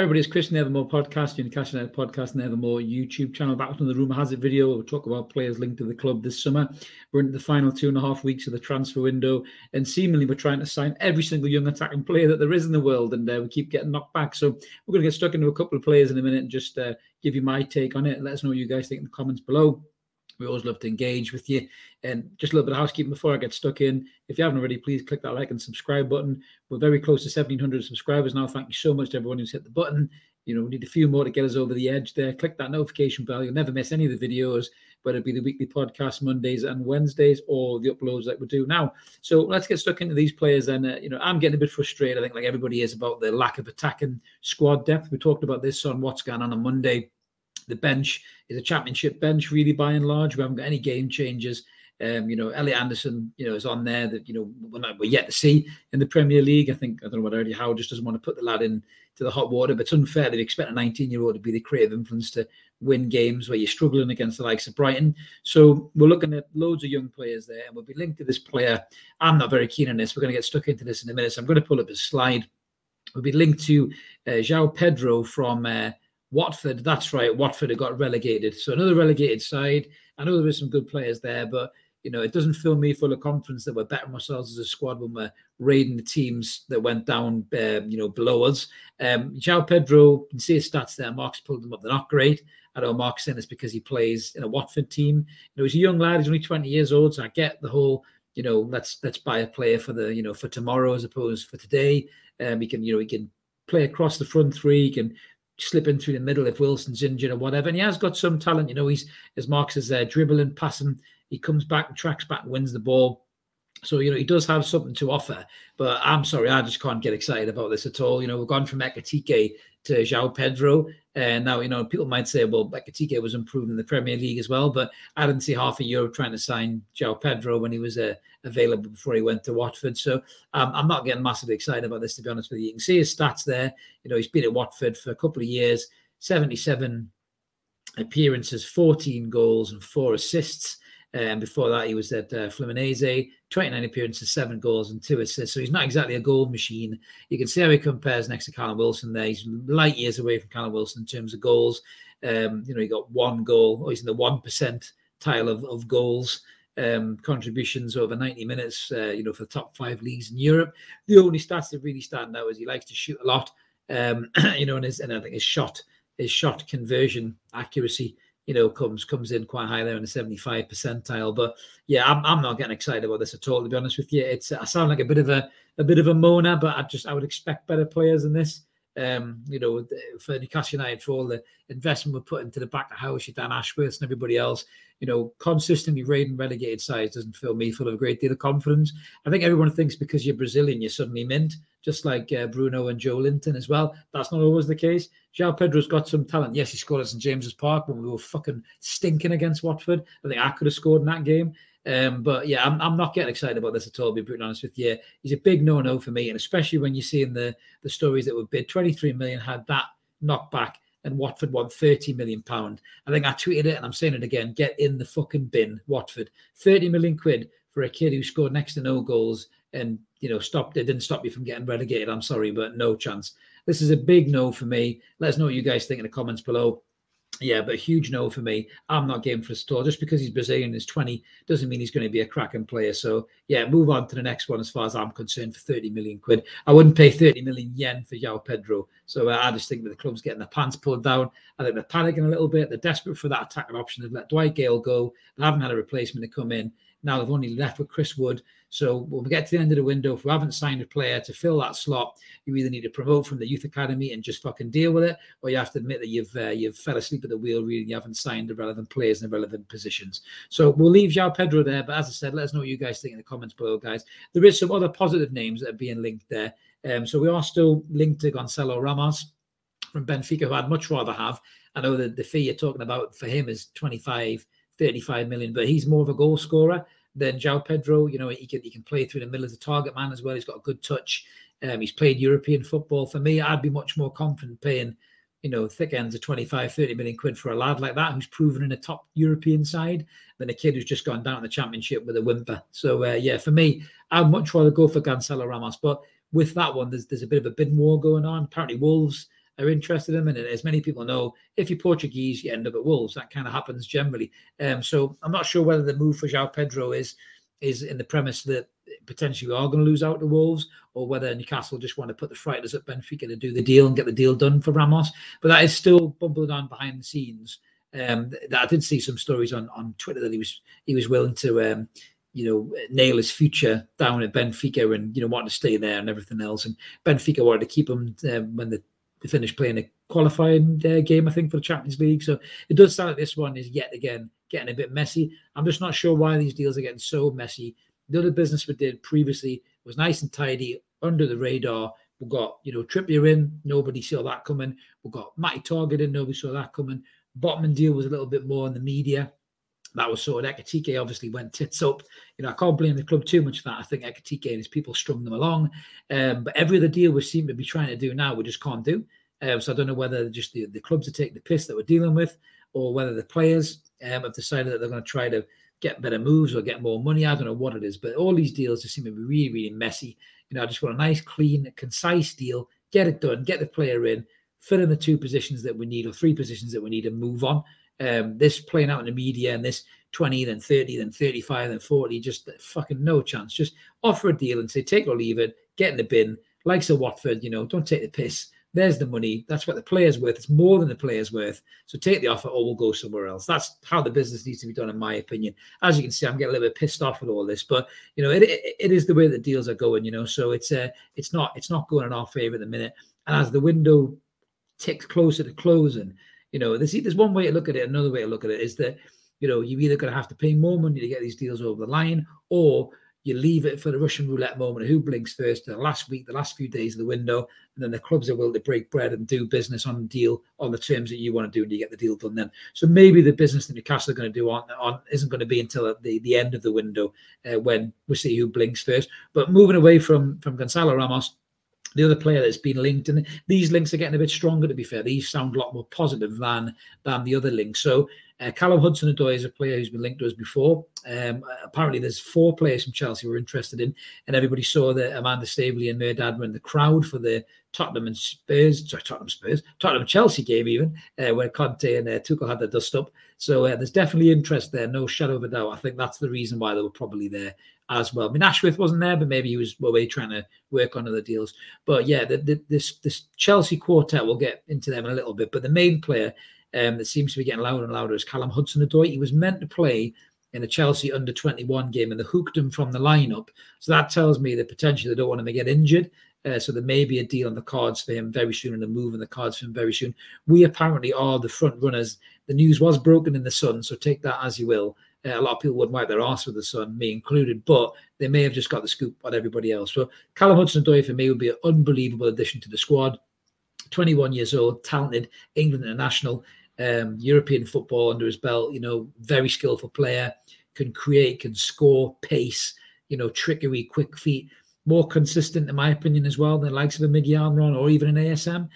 everybody, it's Chris from the Evermore podcast, Newcastle United podcast, and the Evermore YouTube channel. Back on the Rumour Has It video, we'll talk about players linked to the club this summer. We're into the final 2.5 weeks of the transfer window, and seemingly we're trying to sign every single young attacking player that there is in the world, and we keep getting knocked back. So we're going to get stuck into a couple of players in a minute and just give you my take on it. Let us know what you guys think in the comments below. We always love to engage with you. And just a little bit of housekeeping before I get stuck in. If you haven't already, please click that like and subscribe button. We're very close to 1,700 subscribers now. Thank you so much to everyone who's hit the button. You know, we need a few more to get us over the edge there. Click that notification bell. You'll never miss any of the videos, whether it be the weekly podcast Mondays and Wednesdays or the uploads that we do now. So let's get stuck into these players. And, I'm getting a bit frustrated, I think, like everybody is, about the lack of attacking squad depth. We talked about this on What's Going On Monday. The bench is a championship bench, really, by and large. We haven't got any game changers. Elliot Anderson, is on there that, we're yet to see in the Premier League. I don't know what Eddie Howe just doesn't want to put the lad in to the hot water, but it's unfair that you expect a 19-year-old to be the creative influence to win games where you're struggling against the likes of Brighton. So we're looking at loads of young players there, and we'll be linked to this player. I'm not very keen on this. We're going to get stuck into this in a minute, so I'm going to pull up his slide. We'll be linked to João Pedro from Watford. That's right, Watford have got relegated. So another relegated side. I know there are some good players there, but it doesn't fill me full of confidence that we're bettering ourselves as a squad when we're raiding the teams that went down, below us. João Pedro, you can see his stats there. Mark's pulled them up. They're not great. I know Mark's saying this because he plays in a Watford team. He's a young lad. He's only 20 years old, so I get the whole, let's buy a player for the, for tomorrow as opposed for today. He can play across the front three. He can slip in through the middle if Wilson's injured or whatever. And he has got some talent. He's, as Mark says, dribbling, passing. He comes back and tracks back and wins the ball. So, he does have something to offer. But I'm sorry, I just can't get excited about this at all. We've gone from Ekitike to João Pedro. And now, people might say, well, Ekitike was improved in the Premier League as well. But I didn't see half a Europe trying to sign João Pedro when he was available before he went to Watford. So I'm not getting massively excited about this, to be honest with you. You can see his stats there. He's been at Watford for a couple of years, 77 appearances, 14 goals and 4 assists. And before that, he was at Fluminense, 29 appearances, 7 goals and 2 assists. So he's not exactly a goal machine. You can see how he compares next to Callum Wilson there. He's light years away from Callum Wilson in terms of goals. He got 1 goal. He's in the 1% tile of goals. Contributions over 90 minutes, for the top 5 leagues in Europe. The only stats that really stand out is he likes to shoot a lot, and I think his shot conversion accuracy, comes in quite high there in the 75 percentile. But yeah, I'm not getting excited about this at all, to be honest with you. I sound like a bit of a moaner, but I would expect better players than this. For Newcastle United, for all the investment we're put into the back of house, Dan Ashworth and everybody else, consistently raiding relegated sides doesn't fill me full of a great deal of confidence. I think everyone thinks because you're Brazilian, you're suddenly mint, just like Bruno and Joe Linton as well. That's not always the case. João Pedro's got some talent. Yes, he scored at St James's Park when we were fucking stinking against Watford. I think I could have scored in that game. But yeah, I'm not getting excited about this at all, to be brutally honest with you. He's a big no-no for me, and especially when you see in the stories that were bid, 23 million had that knockback, and Watford won £30 million. I think I tweeted it, and I'm saying it again, get in the fucking bin, Watford. 30 million quid for a kid who scored next to no goals and, it didn't stop you from getting relegated. I'm sorry, but no chance. This is a big no for me. Let us know what you guys think in the comments below. Yeah, but a huge no for me. I'm not game for a store. Just because he's Brazilian and is 20 doesn't mean he's going to be a cracking player. So, yeah, move on to the next one as far as I'm concerned for 30 million quid. I wouldn't pay 30 million yen for João Pedro. So I just think that the club's getting their pants pulled down. I think they're panicking a little bit. They're desperate for that attacking option. They've let Dwight Gale go. They haven't had a replacement to come in. Now they've only left with Chris Wood. So when we get to the end of the window, if we haven't signed a player to fill that slot, you either need to promote from the youth academy and just fucking deal with it, or you have to admit that you've fell asleep at the wheel, really. You haven't signed the relevant players in the relevant positions. So we'll leave João Pedro there. But as I said, let us know what you guys think in the comments below, guys. There is some other positive names that are being linked there. So we are still linked to Gonçalo Ramos from Benfica, who I'd much rather have. I know that the fee you're talking about for him is 25, 35 million, but he's more of a goal scorer than João Pedro. He can play through the middle as a target man as well. He's got a good touch. He's played European football. For me, I'd be much more confident paying, thick ends of 25, 30 million quid for a lad like that who's proven in a top European side than a kid who's just gone down in the championship with a whimper. So, yeah, for me, I'd much rather go for Gonçalo Ramos. But with that one, there's a bit of a bidding war going on. Apparently, Wolves are interested in him. And as many people know, if you're Portuguese, you end up at Wolves. That kind of happens generally. So I'm not sure whether the move for João Pedro is in the premise that potentially we are going to lose out to Wolves, or whether Newcastle just want to put the frighteners at Benfica to do the deal and get the deal done for Ramos. But that is still bubbling on behind the scenes. I did see some stories on Twitter that he was willing to nail his future down at Benfica and wanting to stay there and everything else. And Benfica wanted to keep him when they finished playing a qualifying game, I think, for the Champions League. So it does sound like this one is yet again getting a bit messy. I'm just not sure why these deals are getting so messy. The other business we did previously was nice and tidy, under the radar. We've got, Trippier in, nobody saw that coming. We've got Matty Target in, nobody saw that coming. Botman deal was a little bit more in the media. That was sorted. Ekitike obviously went tits up. I can't blame the club too much for that. I think Ekitike and his people strung them along. But every other deal we seem to be trying to do now, we just can't do. So I don't know whether just the clubs are taking the piss that we're dealing with, or whether the players have decided that they're going to try to get better moves or get more money. I don't know what it is, but all these deals just seem to be really, really messy. I just want a nice, clean, concise deal, get it done, get the player in, fill in the 2 positions that we need or 3 positions that we need, and move on. This playing out in the media and this 20, then 30, then 35, then 40, just fucking no chance. Just offer a deal and say, take or leave it, get in the bin. Like so Watford, don't take the piss. There's the money. That's what the player's worth. It's more than the player's worth. So take the offer or we'll go somewhere else. That's how the business needs to be done, in my opinion. As you can see, I'm getting a little bit pissed off with all this, but it is the way that deals are going, so it's not going in our favor at the minute. And as the window ticks closer to closing, there's one way to look at it. Another way to look at it is that, you're either going to have to pay more money to get these deals over the line, or you leave it for the Russian roulette moment of who blinks first, the last week, the last few days of the window, and then the clubs are willing to break bread and do business on the deal on the terms that you want to do, and you get the deal done then. So maybe the business that Newcastle are going to do on isn't going to be until the end of the window when we see who blinks first. But moving away from Gonçalo Ramos, the other player that's been linked, and these links are getting a bit stronger, to be fair. These sound a lot more positive than the other links. So Callum Hudson-Odoi is a player who's been linked to us before. Apparently there's 4 players from Chelsea we're interested in, and everybody saw that Amanda Staveley and Merdad were in the crowd for the Tottenham Chelsea game even, where Conte and Tuchel had their dust up. So there's definitely interest there, no shadow of a doubt. I think that's the reason why they were probably there as well. I mean, Ashworth wasn't there, but maybe he was away trying to work on other deals. But yeah, this Chelsea quartet, we'll get into them in a little bit. But the main player that seems to be getting louder and louder is Callum Hudson-Odoi. He was meant to play in a Chelsea under-21 game, and they hooked him from the lineup. So that tells me that potentially they don't want him to get injured. So there may be a deal on the cards for him very soon, and a move on the cards for him very soon. We apparently are the front runners. The news was broken in the Sun, so take that as you will. A lot of people wouldn't wipe their arse with the Sun, me included, but they may have just got the scoop on everybody else. So Callum Hudson-Odoi for me would be an unbelievable addition to the squad. 21 years old, talented, England international, European football under his belt, very skillful player, can create, can score, pace, trickery, quick feet, more consistent, in my opinion, as well, than the likes of a Miggy Almiron or even an ASM,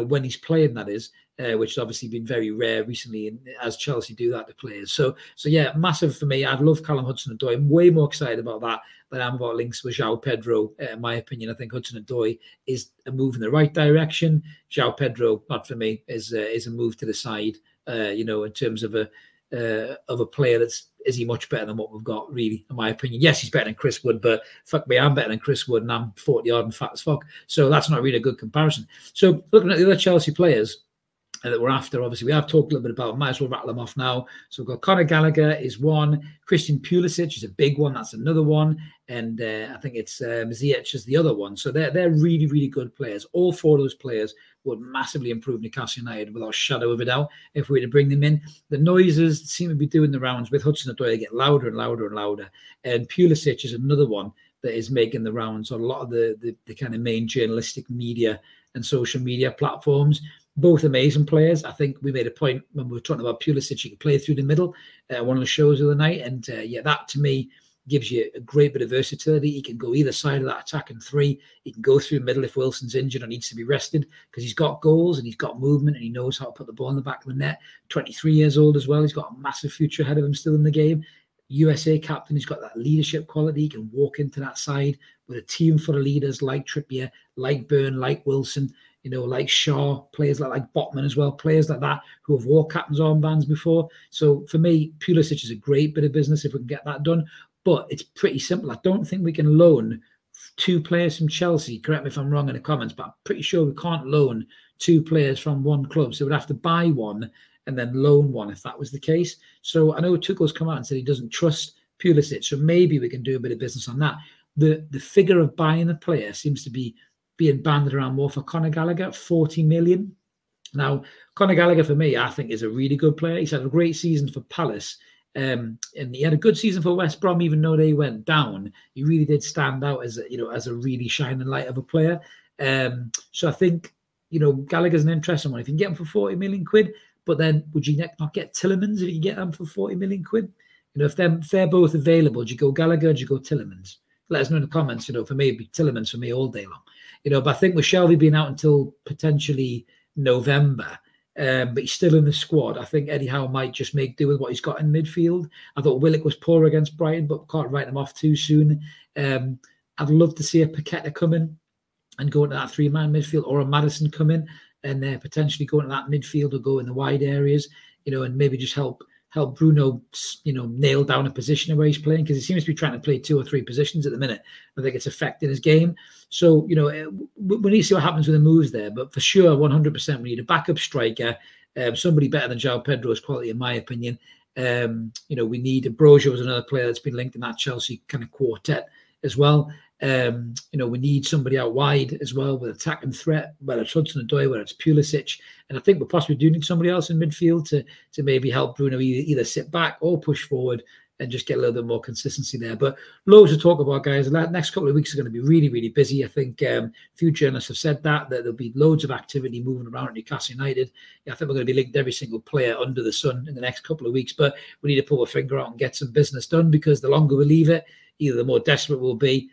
when he's playing, that is, which has obviously been very rare recently, as Chelsea do that to players. So yeah, massive for me. I'd love Callum Hudson-Odoi. I'm way more excited about that than I'm about links with João Pedro. In my opinion, I think Hudson-Odoi is a move in the right direction. João Pedro, not for me, is a move to the side, in terms of a player that's, is he much better than what we've got, really, in my opinion? Yes, he's better than Chris Wood, but fuck me, I'm better than Chris Wood, and I'm 40-yard and fat as fuck. So that's not really a good comparison. So looking at the other Chelsea players that we're after, obviously, we have talked a little bit about, might as well rattle them off now. So we've got Conor Gallagher is one, Christian Pulisic is a big one, that's another one, and I think it's Ziyech is the other one. So they're really, really good players. All 4 of those players would massively improve Newcastle United without a shadow of a doubt if we were to bring them in. The noises seem to be doing the rounds with Hudson-Odoi, get louder and louder and louder. And Pulisic is another one that is making the rounds on a lot of the kind of main journalistic media and social media platforms. Both amazing players. I think we made a point when we were talking about Pulisic, he can play through the middle, one of the shows of the night. And that to me gives you a great bit of versatility. He can go either side of that attacking 3. He can go through the middle if Wilson's injured or needs to be rested, because he's got goals and he's got movement and he knows how to put the ball in the back of the net. 23 years old as well. He's got a massive future ahead of him still in the game. USA captain, he's got that leadership quality. He can walk into that side with a team full of leaders like Trippier, like Byrne, like Wilson. like Shaw, players like Botman as well, players like that who have wore captain's armbands before. So for me, Pulisic is a great bit of business if we can get that done. But it's pretty simple. I don't think we can loan 2 players from Chelsea. Correct me if I'm wrong in the comments, but I'm pretty sure we can't loan 2 players from one club. So we'd have to buy one and then loan one if that was the case. So I know Tuchel's come out and said he doesn't trust Pulisic, so maybe we can do a bit of business on that. The figure of buying a player seems to be being banded around more for Conor Gallagher, 40 million. Now, Conor Gallagher, for me, I think is a really good player. He's had a great season for Palace. And he had a good season for West Brom, even though they went down. He really did stand out as a really shining light of a player. So I think, Gallagher's an interesting one. If you can get him for 40 million quid, but then would you not get Tielemans if you get them for 40 million quid? If they're both available, do you go Gallagher or do you go Tielemans? Let us know in the comments. For me, it'd be Tielemans for me all day long. But I think with Shelvey being out until potentially November, but he's still in the squad, I think Eddie Howe might just make do with what he's got in midfield. I thought Willock was poor against Brighton, but can't write him off too soon. I'd love to see a Paqueta come in and go into that 3-man midfield, or a Maddison come in and potentially go into that midfield or go in the wide areas, and maybe just help Bruno, nail down a position where he's playing, because he seems to be trying to play 2 or 3 positions at the minute. I think it's affecting his game. So, we need to see what happens with the moves there. But for sure, 100%, we need a backup striker, somebody better than João Pedro's quality, in my opinion. We need Broja, was another player that's been linked in that Chelsea kind of quartet as well. We need somebody out wide as well with attacking threat, whether it's Hudson-Odoi, whether it's Pulisic. And I think we possibly do need somebody else in midfield to maybe help Bruno either sit back or push forward and just get a little bit more consistency there. But loads to talk about, guys. The next couple of weeks are going to be really, really busy. I think a few journalists have said that there'll be loads of activity moving around at Newcastle United. I think we're going to be linked to every single player under the sun in the next couple of weeks. But we need to pull our finger out and get some business done, because the longer we leave it, either the more desperate we'll be,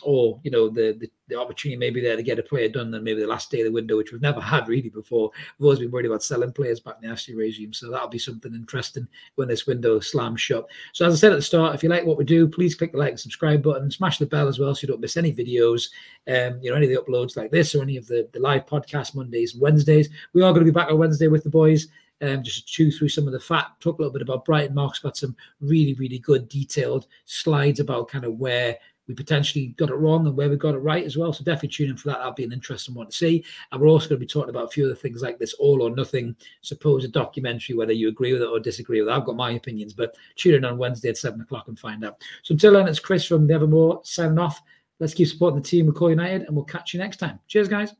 or the opportunity may be there to get a player done than maybe the last day of the window, which we've never had really before. We've always been worried about selling players back in the Ashley regime, so that'll be something interesting when this window slams shut. So as I said at the start, if you like what we do, please click the like and subscribe button, smash the bell as well so you don't miss any videos, any of the uploads like this, or any of the live podcasts Mondays and Wednesdays. We are going to be back on Wednesday with the boys. Just to chew through some of the fat, talk a little bit about Brighton. Mark's got some really, really good detailed slides about kind of where we potentially got it wrong and where we got it right as well. So definitely tune in for that. That'll be an interesting one to see. And we're also going to be talking about a few other things like this all or nothing supposed documentary, whether you agree with it or disagree with it. I've got my opinions, but tune in on Wednesday at 7 o'clock and find out. So until then, it's Chris from the Evermore signing off. Let's keep supporting the team, Recall United, and we'll catch you next time. Cheers, guys.